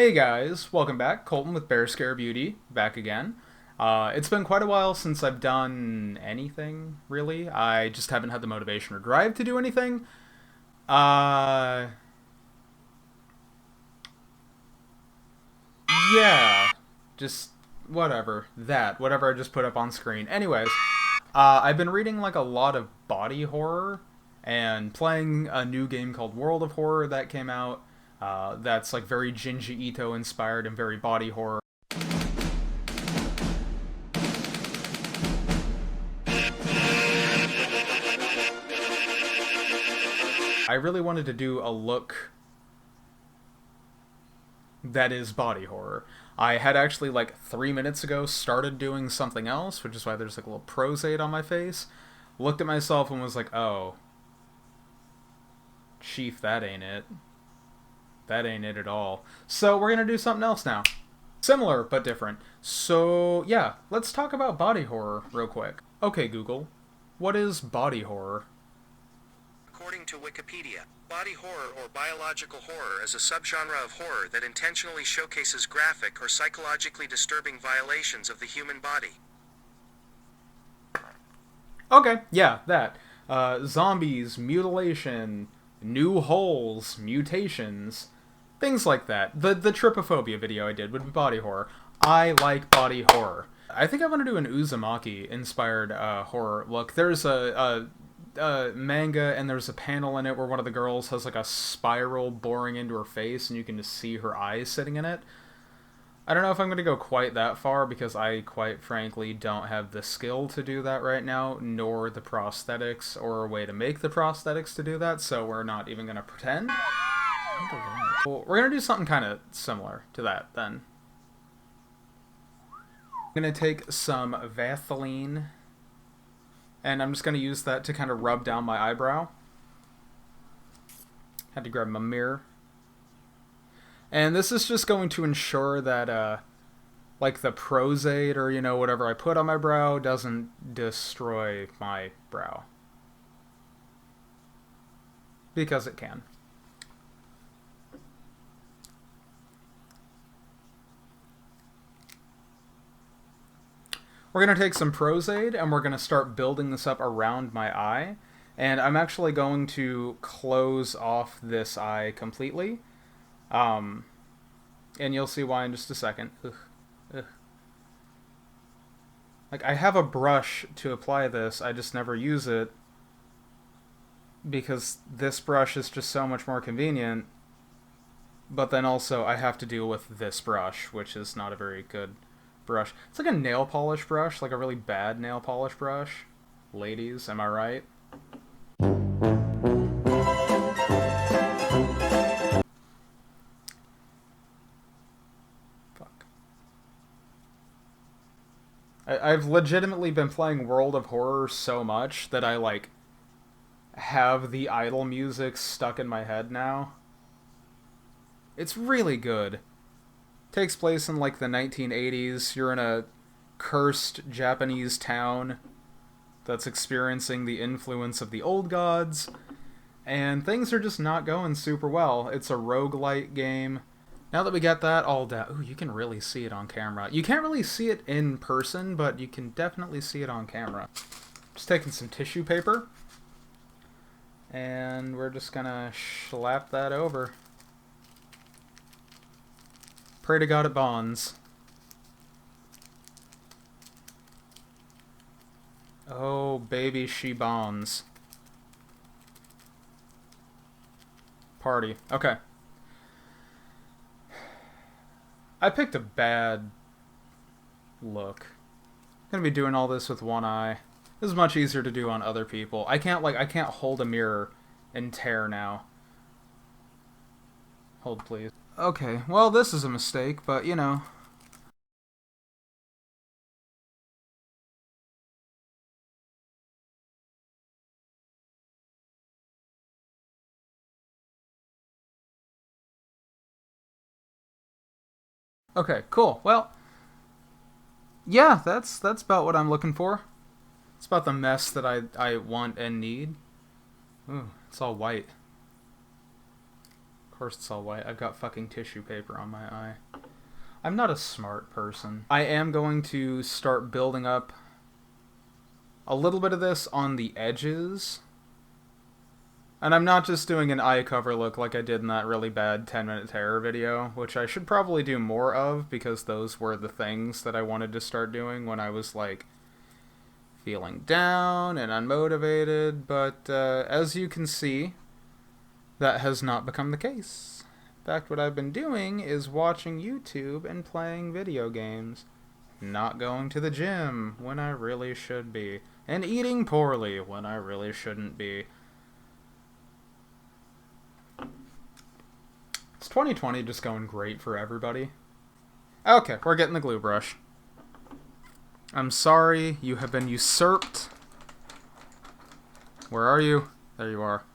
Hey guys, welcome back. Colton with Bear Scare Beauty, back again. It's been quite a while since I've done anything, really. I just haven't had the motivation or drive to do anything. Uh, yeah, just whatever. Whatever I just put up on screen. Anyways, I've been reading like a lot of body horror and playing a new game called World of Horror that came out. That's like very Junji Ito inspired and very body horror. I really wanted to do a look that is body horror. I had actually like 3 minutes ago started doing something else, which is why there's like a little prosade on my face. Looked at myself and was like, oh, chief, that ain't it. That ain't it at all. So we're gonna do something else now. Similar, but different. So yeah, let's talk about body horror real quick. Okay, Google, what is body horror? According to Wikipedia, body horror or biological horror is a subgenre of horror that intentionally showcases graphic or psychologically disturbing violations of the human body. Okay, yeah, that. Zombies, mutilation, new holes, mutations, things like that. The trypophobia video I did would be body horror. I like body horror. I think I want to do an Uzumaki inspired horror look. There's a manga and there's a panel in it where one of the girls has like a spiral boring into her face and you can just see her eyes sitting in it. I don't know if I'm going to go quite that far because I quite frankly don't have the skill to do that right now, nor the prosthetics or a way to make the prosthetics to do that, so we're not even going to pretend. Well, we're going to do something kind of similar to that then. I'm going to take some Vaseline and I'm just going to use that to kind of rub down my eyebrow. Had to grab my mirror. And this is just going to ensure that, like the prosade or, whatever I put on my brow doesn't destroy my brow. Because it can. We're going to take some prosade and we're going to start building this up around my eye. And I'm actually going to close off this eye completely. And you'll see why in just a second. Ugh. Ugh. Like, I have a brush to apply this, I just never use it. Because this brush is just so much more convenient. But then also, I have to deal with this brush, which is not a very good brush. It's like a nail polish brush, like a really bad nail polish brush. Ladies, am I right? I've legitimately been playing World of Horror so much that I, like, have the idle music stuck in my head now. It's really good. Takes place in, like, the 1980s. You're in a cursed Japanese town that's experiencing the influence of the old gods, and things are just not going super well. It's a roguelite game. Now that we get that all down... Ooh, you can really see it on camera. You can't really see it in person, but you can definitely see it on camera. Just taking some tissue paper. And we're just gonna slap that over. Pray to God it bonds. Oh, baby, she bonds. Party. Okay. I picked a bad look. I'm gonna be doing all this with one eye. This is much easier to do on other people. I can't hold a mirror and tear now. Hold, please. Okay, well, this is a mistake, but, Okay, cool. Well, yeah, that's about what I'm looking for. It's about the mess that I want and need. Ooh, it's all white. course it's all white. I've got fucking tissue paper on my eye. I'm not a smart person. I am going to start building up a little bit of this on the edges. And I'm not just doing an eye cover look like I did in that really bad 10-minute terror video, which I should probably do more of, because those were the things that I wanted to start doing when I was, like, feeling down and unmotivated, but as you can see, that has not become the case. In fact, what I've been doing is watching YouTube and playing video games, not going to the gym when I really should be, and eating poorly when I really shouldn't be. It's 2020 just going great for everybody. Okay, we're getting the glue brush. I'm sorry, you have been usurped. Where are you? There you are.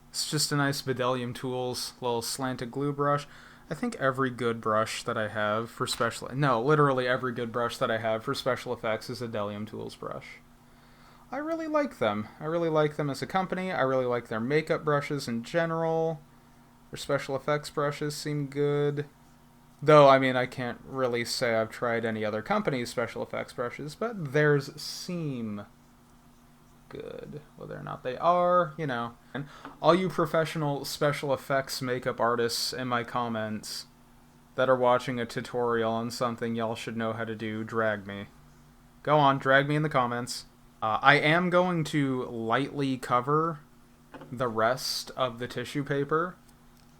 It's just a nice Videlium Tools little slanted glue brush. I think every good brush that I have for special... No, literally every good brush that I have for special effects is a Videlium Tools brush. I really like them. I really like them as a company. I really like their makeup brushes in general. Their special effects brushes seem good. Though, I mean, I can't really say I've tried any other company's special effects brushes, but theirs seem good. Whether or not they are, you know. And all you professional special effects makeup artists in my comments that are watching a tutorial on something y'all should know how to do, drag me. Go on, drag me in the comments. I am going to lightly cover the rest of the tissue paper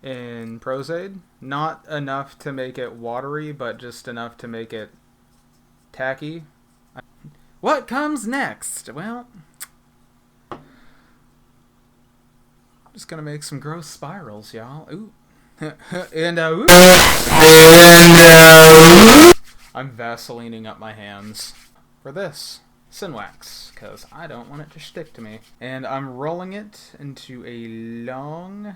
in Prozaid. Not enough to make it watery, but just enough to make it tacky. What comes next? Well, I'm just gonna make some gross spirals, y'all. Ooh. and ooh. I'm Vaselining up my hands for this Synwax, because I don't want it to stick to me. And I'm rolling it into a long,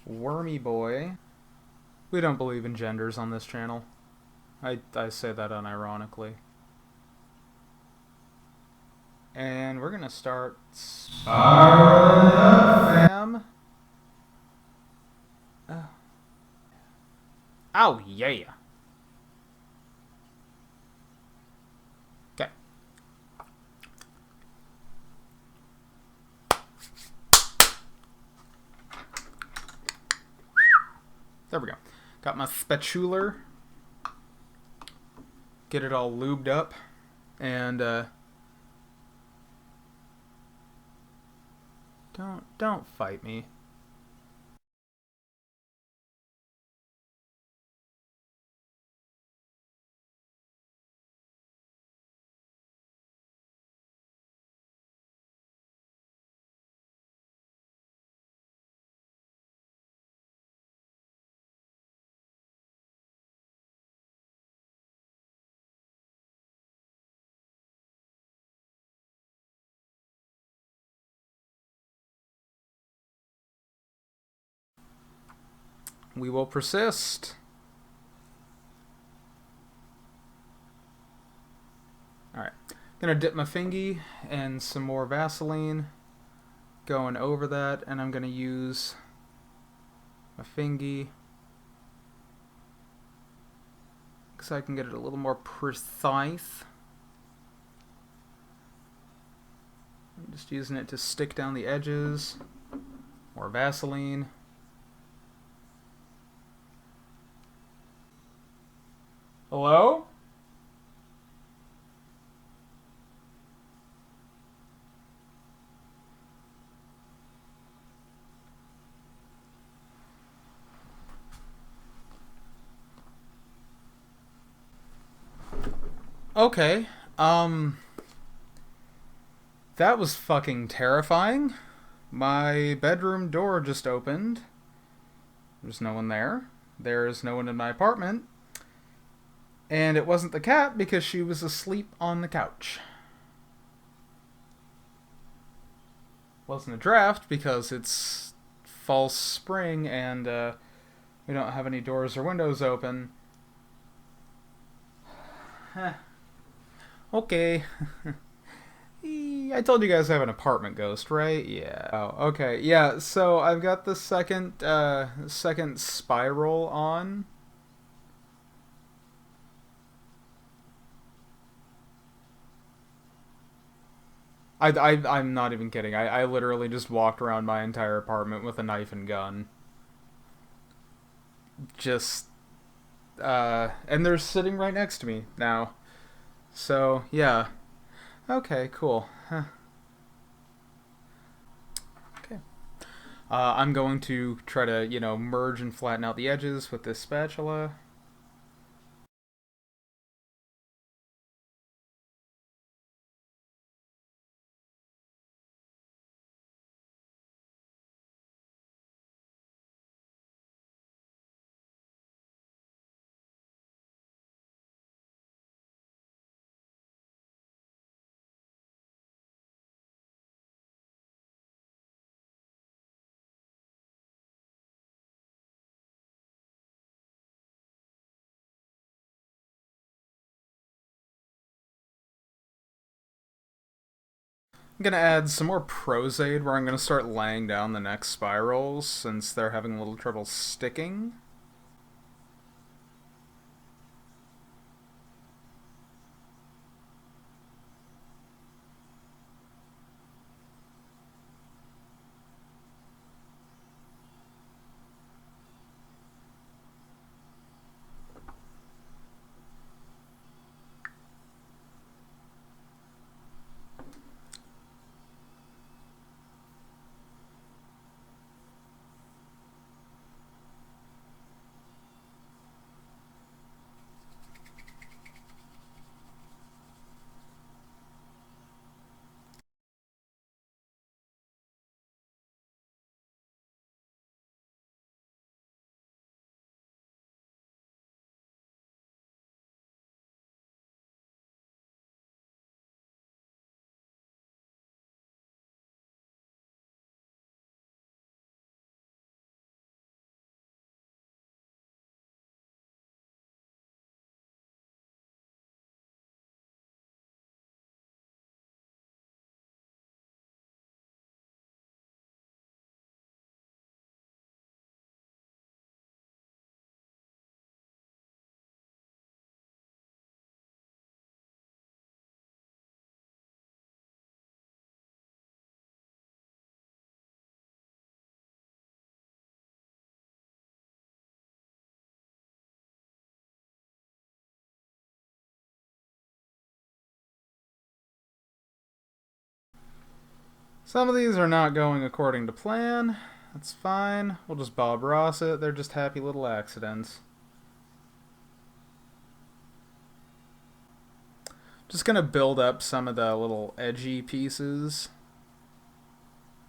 wormy boy. We don't believe in genders on this channel. I say that unironically. And we're gonna start spiraling up, fam. Oh yeah. Okay. There we go. Got my spatula. Get it all lubed up. And don't fight me. We will persist. Alright. Gonna dip my fingy in some more Vaseline. Going over that, and I'm gonna use my fingy so I can get it a little more precise. I'm just using it to stick down the edges. More Vaseline. Hello? Okay, that was fucking terrifying. My bedroom door just opened. There's no one there. There's no one in my apartment. And it wasn't the cat because she was asleep on the couch. Wasn't a draft because it's false spring and we don't have any doors or windows open. Okay. Yeah, I told you guys I have an apartment ghost, right? Yeah. Oh, okay. Yeah, so I've got the second spiral on. I'm not even kidding. I literally just walked around my entire apartment with a knife and gun. Just, and they're sitting right next to me now. So, yeah. Okay, cool. Huh. Okay. I'm going to try to, merge and flatten out the edges with this spatula. I'm gonna add some more Pros Aid where I'm gonna start laying down the next spirals since they're having a little trouble sticking. Some of these are not going according to plan. That's fine. We'll just Bob Ross it. They're just happy little accidents. Just gonna build up some of the little edgy pieces.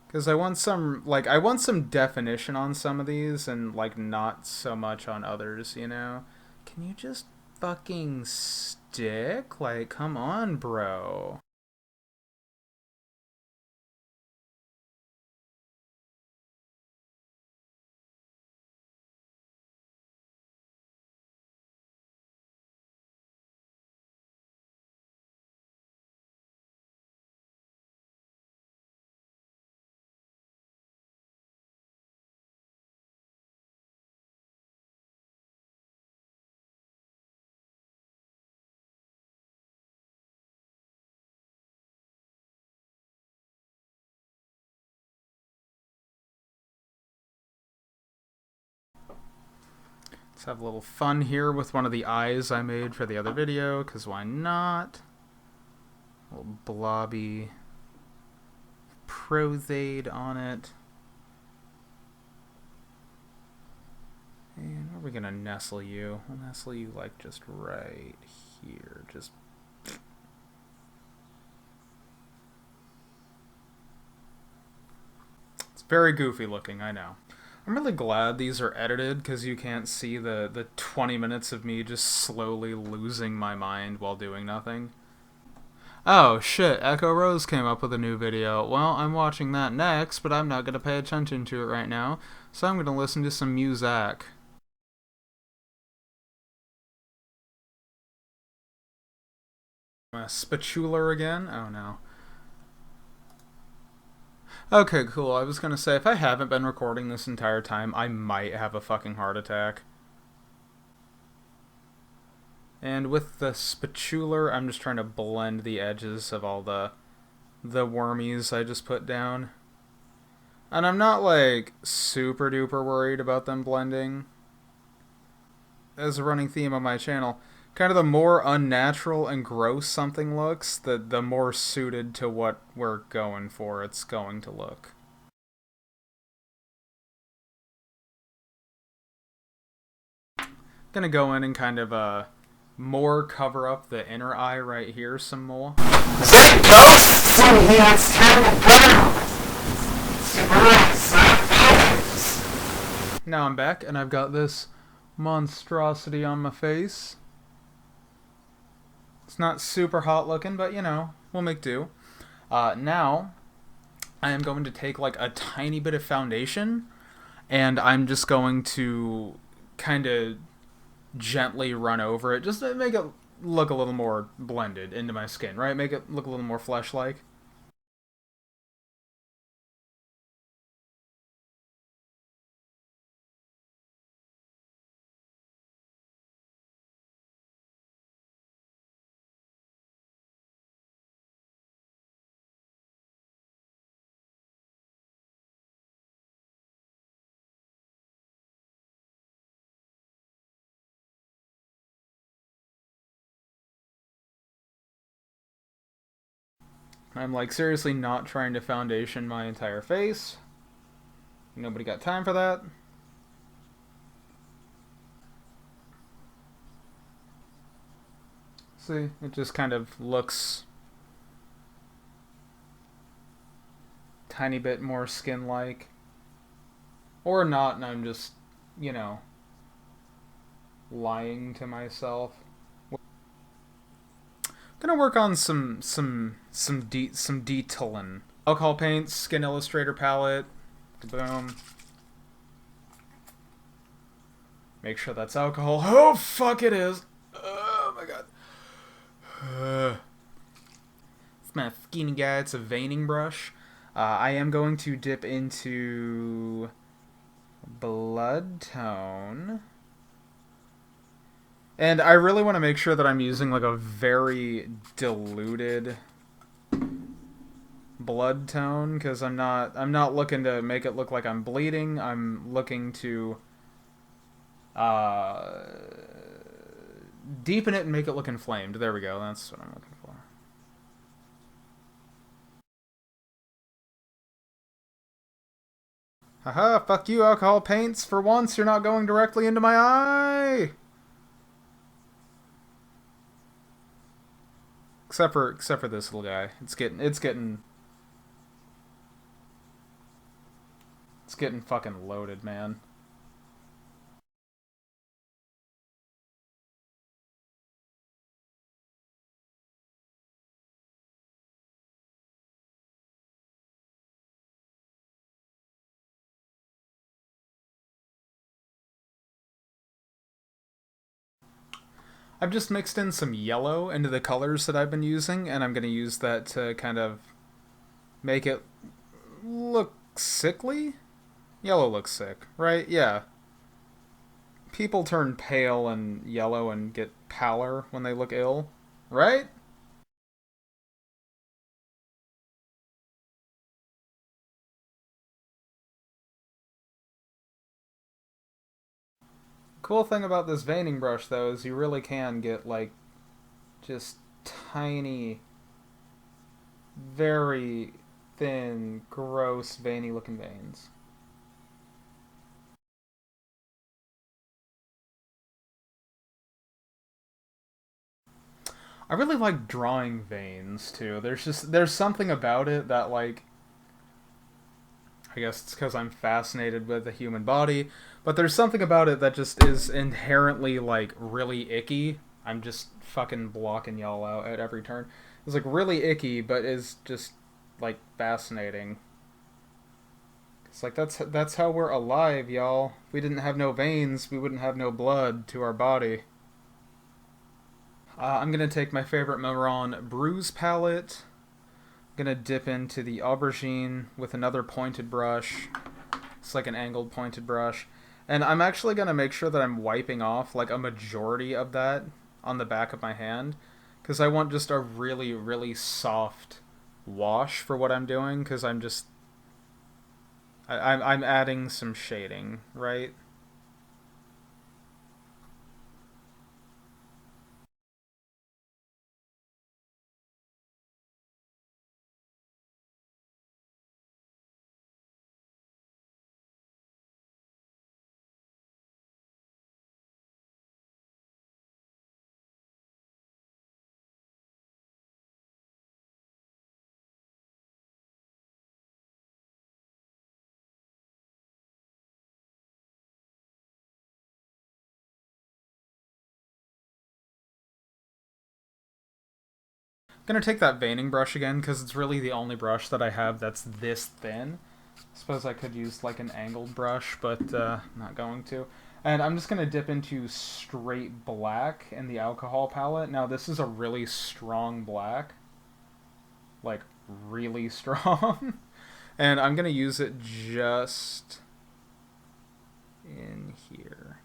Because I want some definition on some of these and, not so much on others, you know? Can you just fucking stick? Like, come on, bro. Let's have a little fun here with one of the eyes I made for the other video, because why not? A little blobby Prozade on it. And where are we gonna nestle you? We'll nestle you like just right here. Just it's very goofy looking, I know. I'm really glad these are edited because you can't see the 20 minutes of me just slowly losing my mind while doing nothing. Oh shit, Echo Rose came up with a new video. Well, I'm watching that next, but I'm not going to pay attention to it right now, so I'm going to listen to some music. Spatula again? Oh no. Okay, cool. I was gonna say, if I haven't been recording this entire time, I might have a fucking heart attack. And with the spatular, I'm just trying to blend the edges of all the wormies I just put down. And I'm not, like, super duper worried about them blending. As a running theme on my channel, kind of the more unnatural and gross something looks, the more suited to what we're going for it's going to look. Gonna go in and kind of more cover up the inner eye right here some more. Now I'm back and I've got this monstrosity on my face. It's not super hot looking, but you know, we'll make do. Now I am going to take like a tiny bit of foundation and I'm just going to kind of gently run over it just to make it look a little more blended into my skin, right? Make it look a little more flesh-like. I'm like seriously not trying to foundation my entire face. Nobody got time for that. See, it just kind of looks tiny bit more skin-like. Or not, and I'm just, you know, lying to myself. Gonna work on some detailing. Alcohol paints, Skin Illustrator palette. Boom. Make sure that's alcohol. Oh fuck, it is. Oh my god. It's my skinny guy. It's a veining brush. I am going to dip into blood tone. And I really want to make sure that I'm using like a very diluted blood tone because I'm not looking to make it look like I'm bleeding. I'm looking to deepen it and make it look inflamed. There we go. That's what I'm looking for. Haha, fuck you, alcohol paints. For once, you're not going directly into my eye. Except for this little guy. It's getting fucking loaded, man. I've just mixed in some yellow into the colors that I've been using, and I'm going to use that to kind of make it look sickly? Yellow looks sick, right? Yeah. People turn pale and yellow and get pallor when they look ill, right? Cool thing about this veining brush, though, is you really can get, like, just tiny, very thin, gross, veiny-looking veins. I really like drawing veins, too. There's something about it that, like, I guess it's because I'm fascinated with the human body, but there's something about it that just is inherently, like, really icky. I'm just fucking blocking y'all out at every turn. It's, like, really icky, but is just, like, fascinating. It's like, that's how we're alive, y'all. If we didn't have no veins, we wouldn't have no blood to our body. I'm gonna take my favorite Maron Bruise palette. Gonna dip into the aubergine with another pointed brush. It's like an angled pointed brush. And I'm actually gonna make sure that I'm wiping off like a majority of that on the back of my hand, because I want just a really, really soft wash for what I'm doing, because I'm adding some shading, right? Gonna take that veining brush again, because it's really the only brush that I have that's this thin. Suppose I could use like an angled brush, but not going to. And I'm just gonna dip into straight black in the alcohol palette. Now this is a really strong black, like really strong, and I'm gonna use it just in here.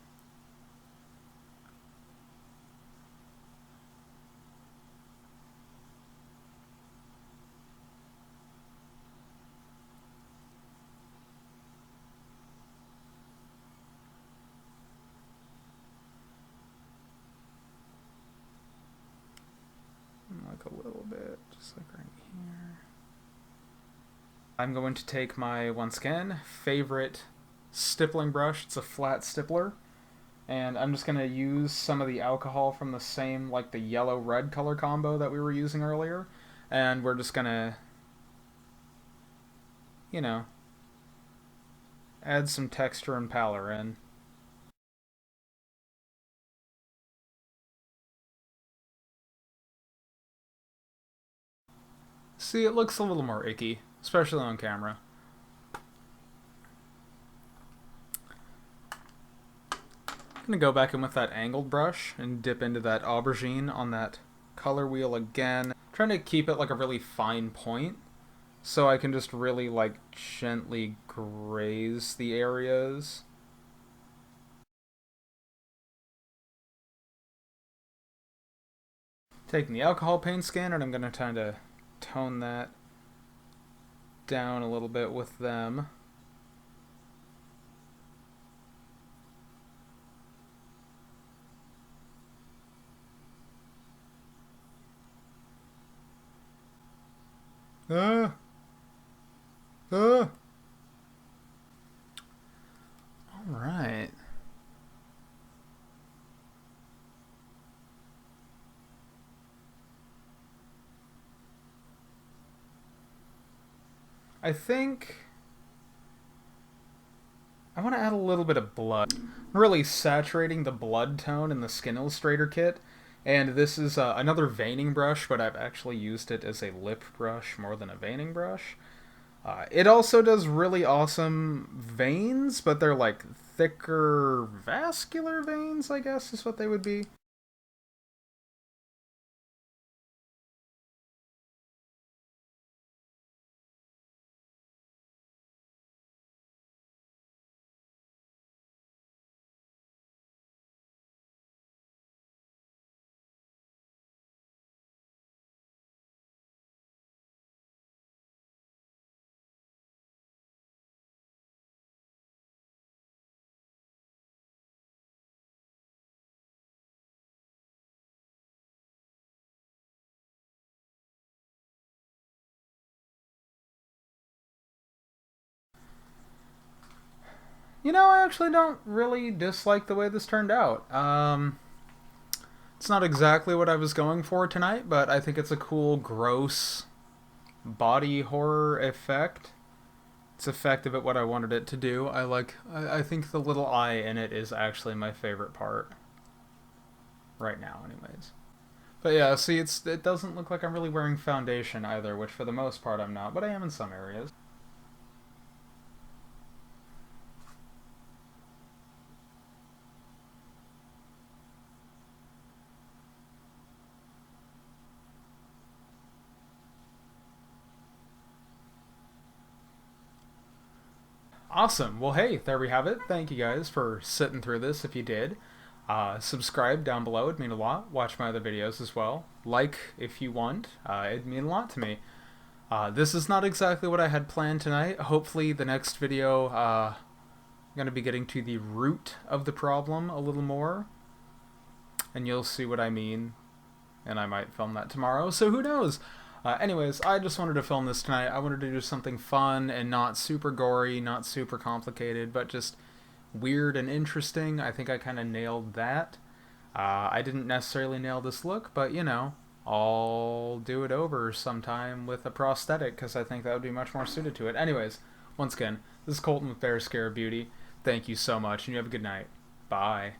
Like a little bit, just like right here. I'm going to take my, once again, favorite stippling brush. It's a flat stippler. And I'm just going to use some of the alcohol from the same, like the yellow-red color combo that we were using earlier. And we're just going to, you know, add some texture and pallor in. See, it looks a little more icky, especially on camera. I'm going to go back in with that angled brush and dip into that aubergine on that color wheel again. Trying to keep it like a really fine point, so I can just really like gently graze the areas. Taking the alcohol paint scanner, and I'm going to try to tone that down a little bit with them. Ah! Ah! Alright. I think I want to add a little bit of blood. Really saturating the blood tone in the Skin Illustrator kit. And this is another veining brush, but I've actually used it as a lip brush more than a veining brush. It also does really awesome veins, but they're like thicker vascular veins, I guess is what they would be. You know, I actually don't really dislike the way this turned out. It's not exactly what I was going for tonight, but I think it's a cool, gross body horror effect. It's effective at what I wanted it to do. I think the little eye in it is actually my favorite part. Right now, anyways. But yeah, see, it doesn't look like I'm really wearing foundation either, which for the most part I'm not, but I am in some areas. Awesome. Well, hey, there we have it. Thank you guys for sitting through this if you did. Subscribe down below. It'd mean a lot. Watch my other videos as well. Like if you want. It'd mean a lot to me. This is not exactly what I had planned tonight. Hopefully the next video, I'm going to be getting to the root of the problem a little more. And you'll see what I mean. And I might film that tomorrow, so who knows? Anyways, I just wanted to film this tonight. I wanted to do something fun and not super gory, not super complicated, but just weird and interesting. I think I kind of nailed that. I didn't necessarily nail this look, but you know, I'll do it over sometime with a prosthetic because I think that would be much more suited to it. Anyways, once again, this is Colton with Bear Scare Beauty. Thank you so much, and you have a good night. Bye.